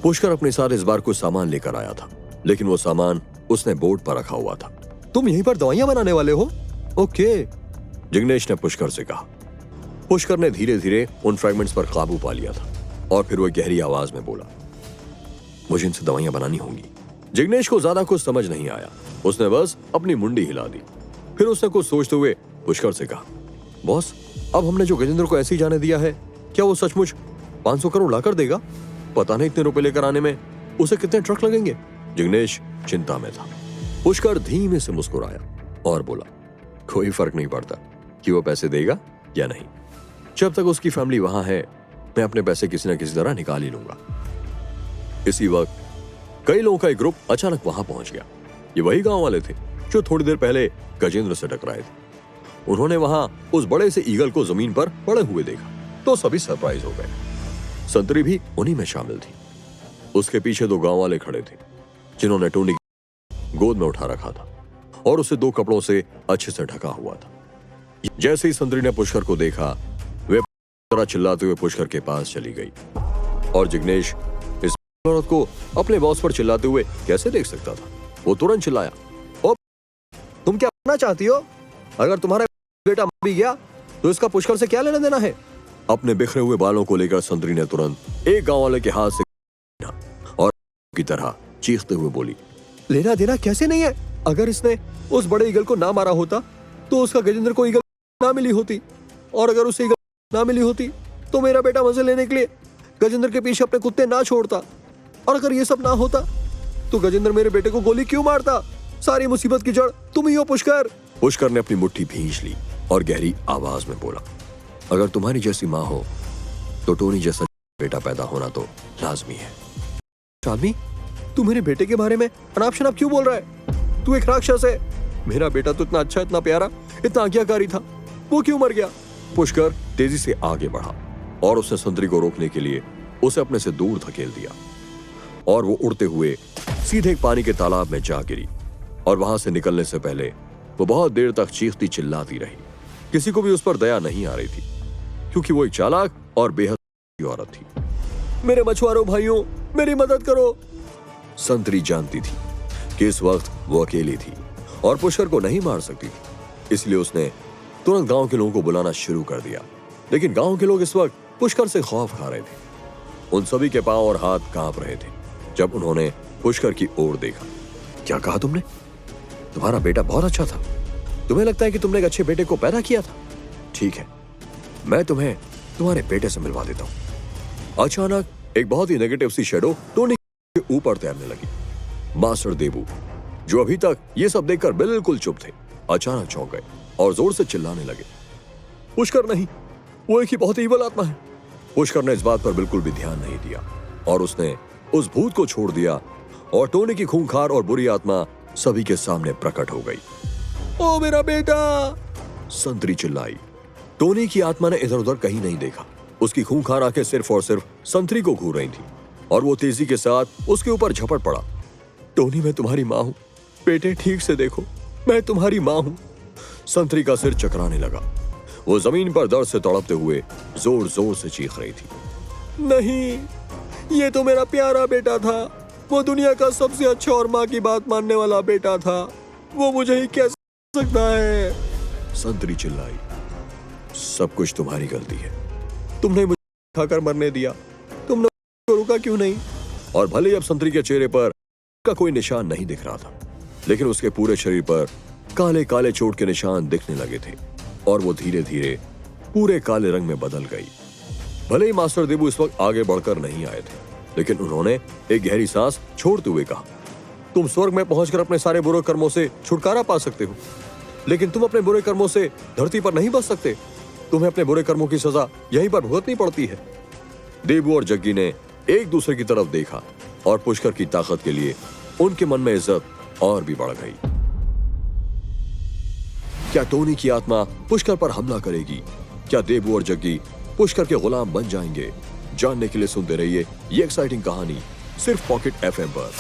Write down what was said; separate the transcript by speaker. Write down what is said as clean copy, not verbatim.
Speaker 1: पुष्कर अपने साथ इस बार कुछ सामान लेकर आया था, लेकिन वो सामान उसने बोर्ड पर रखा हुआ था। तुम यहीं पर दवाइयां बनाने वाले हो? ओके, जिग्नेश ने पुष्कर से कहा। पुष्कर ने धीरे धीरे उन फ्रैगमेंट्स पर काबू पा लिया था और फिर वो गहरी आवाज में बोला, मुझे इनसे दवाइयां बनानी होंगी। जिग्नेश को ज्यादा कुछ समझ नहीं आया, उसने बस अपनी मुंडी हिला दी। फिर उसने कुछ सोचते हुए पुष्कर से कहा, बॉस, अब हमने जो गजेंद्र को ऐसे ही जाने दिया है, क्या वो सचमुच 500 करोड़ लाकर देगा? पता नहीं इतने रुपए लेकर आने में उसे कितने ट्रक लगेंगे। जिग्नेश चिंता में था। पुष्कर धीमे से मुस्कुराया और बोला, कोई फर्क नहीं पड़ता कि वो पैसे देगा या नहीं। जब तक उसकी फैमिली वहां है, मैं अपने पैसे किसी न किसी तरह निकाल ही लूंगा। इसी वक्त कई लोगों का एक ग्रुप अचानक वहां पहुंच गया। ये वही गांव वाले थे जो थोड़ी देर पहले गजेंद्र से टकराए थे। उन्होंने वहां उस बड़े से ईगल को जमीन पर पड़े हुए देखा तो सभी सरप्राइज हो गए। संतरी भी उन्हीं में शामिल थी। उसके पीछे 2 गांव वाले खड़े थे जिन्होंने टोनी गोद में उठा रखा था और उसे 2 कपड़ों से अच्छे से ढका हुआ था। जैसे ही संतरी ने पुष्कर को देखा, वे तरह चिल्लाते हुए पुष्कर के पास चली गई और जिग्नेश इस औरत को अपने बॉस पर चिल्लाते हुए कैसे देख सकता था। वो तुरंत चिल्लाया, ओ, तुम क्या बनना चाहती हो? अगर तुम्हारा बेटा मर भी गया तो इसका पुष्कर से क्या लेना देना है? अपने बिखरे हुए बालों को लेकर संतरी ने तुरंत एक गांव वाले के हाथ से और की तरह चीखते हुए बोली, लेना देना कैसे नहीं है? अगर इसने उस बड़े ईगल को ना मारा होता तो उसका गजेंद्र को ईगल ना मिली होती, और अगर उसे ईगल ना मिली होती तो मेरा बेटा मजे लेने के लिए गजेंद्र के पीछे अपने कुत्ते ना छोड़ता, और अगर ये सब ना होता तो गजेंद्र मेरे बेटे को गोली क्यों मारता? सारी मुसीबत की जड़ तुम ही हो पुष्कर। पुष्कर ने अपनी मुट्ठी भींच ली और गहरी आवाज में बोला, अगर तुम्हारी जैसी माँ हो तो टोनी जैसा बेटा पैदा होना तो लाजमी है। शालमी, तू मेरे बेटे के बारे में अनाप शनाप क्यों बोल रहा है? तू एक राक्षस है। मेरा बेटा तो इतना अच्छा, इतना प्यारा, इतना आज्ञाकारी था, वो क्यों मर गया? पुष्कर तेजी से आगे बढ़ा और उसने संतरी को रोकने के लिए उसे अपने से दूर धकेल दिया और वो उड़ते हुए सीधे एक पानी के तालाब में जा गिरी। और वहां से निकलने से पहले वो बहुत देर तक चीखती चिल्लाती रही। किसी को भी उस पर दया नहीं आ रही थी क्योंकि वो एक चालाक और बेहद औरत थी। मेरे मछुआरों भाइयों, मेरी मदद करो। संतरी जानती थी कि इस वक्त वो अकेली थी और पुष्कर को नहीं मार सकती थी, इसलिए उसने तुरंत गांव के लोगों को बुलाना शुरू कर दिया। लेकिन गांव के लोग इस वक्त पुष्कर से खौफ खा रहे थे। उन सभी के पांव और हाथ कांप रहे थे जब उन्होंने पुष्कर की ओर देखा। क्या कहा तुमने? तुम्हारा बेटा बहुत अच्छा था। तुम्हें लगता है कि तुमने एक अच्छे बेटे को पैदा किया था? ठीक है, मैं तुम्हें तुम्हारे बेटे से मिलवा देता हूं। अचानक एक बहुत ही नेगेटिव सी शैडो टोनी के ऊपर तैरने लगी। मास्टर देबू, जो अभी तक ये सब देखकर बिल्कुल चुप थे, अचानक चौंक गए और जोर से चिल्लाने लगे, पुष्कर नहीं, वो एक ही बहुत ही ईवल आत्मा है। पुष्कर ने इस बात पर बिल्कुल भी ध्यान नहीं दिया और उसने उस भूत को छोड़ दिया और टोनी की खूंखार और बुरी आत्मा सभी के सामने प्रकट हो गई। ओ मेरा बेटा! संतरी चिल्लाई। टोनी की आत्मा ने इधर उधर कहीं नहीं देखा। उसकी खूंखार आंखें सिर्फ और सिर्फ संतरी को घूर रही थी और वो तेजी के साथ उसके ऊपर झपट पड़ा। टोनी, मैं तुम्हारी माँ हूं। बेटे, ठीक से देखो, मैं तुम्हारी माँ हूं। संतरी का सिर चकराने लगा। वो जमीन पर दर्द से तड़पते हुए जोर जोर से चीख रही थी। नहीं, ये तो मेरा प्यारा बेटा था। वो दुनिया का सबसे अच्छा और माँ की बात मानने वाला बेटा था। वो मुझे ही कैसे सकता है? संतरी चिल्लाई। सब कुछ तुम्हारी गलती है। तुमने मुझे खाकर मरने दिया। तुमने उसको रुका क्यों नहीं? और भले ही अब संतरी के चेहरे पर का कोई निशान नहीं दिख रहा था, लेकिन उसके पूरे शरीर पर काले काले चोट के निशान दिखने लगे थे और वो धीरे धीरे पूरे काले रंग में बदल गई। भले ही मास्टर देबू इस वक्त आगे बढ़कर नहीं आए थे, लेकिन उन्होंने एक गहरी सांस छोड़ते हुए कहा, तुम स्वर्ग में पहुंचकर अपने सारे बुरे कर्मों से छुटकारा पा सकते हो, लेकिन तुम अपने बुरे कर्मों से धरती पर नहीं बच सकते। तुम्हें अपने बुरे कर्मों की सजा यहीं पर भुगतनी पड़ती है। देबू और जग्गी ने एक दूसरे की तरफ देखा और पुष्कर की ताकत के लिए उनके मन में इज्जत और भी बढ़ गई। क्या टोनी की आत्मा पुष्कर पर हमला करेगी? क्या देबू और जग्गी पुष्कर के गुलाम बन जाएंगे? जानने के लिए सुनते रहिए ये एक्साइटिंग कहानी सिर्फ पॉकेट FM पर।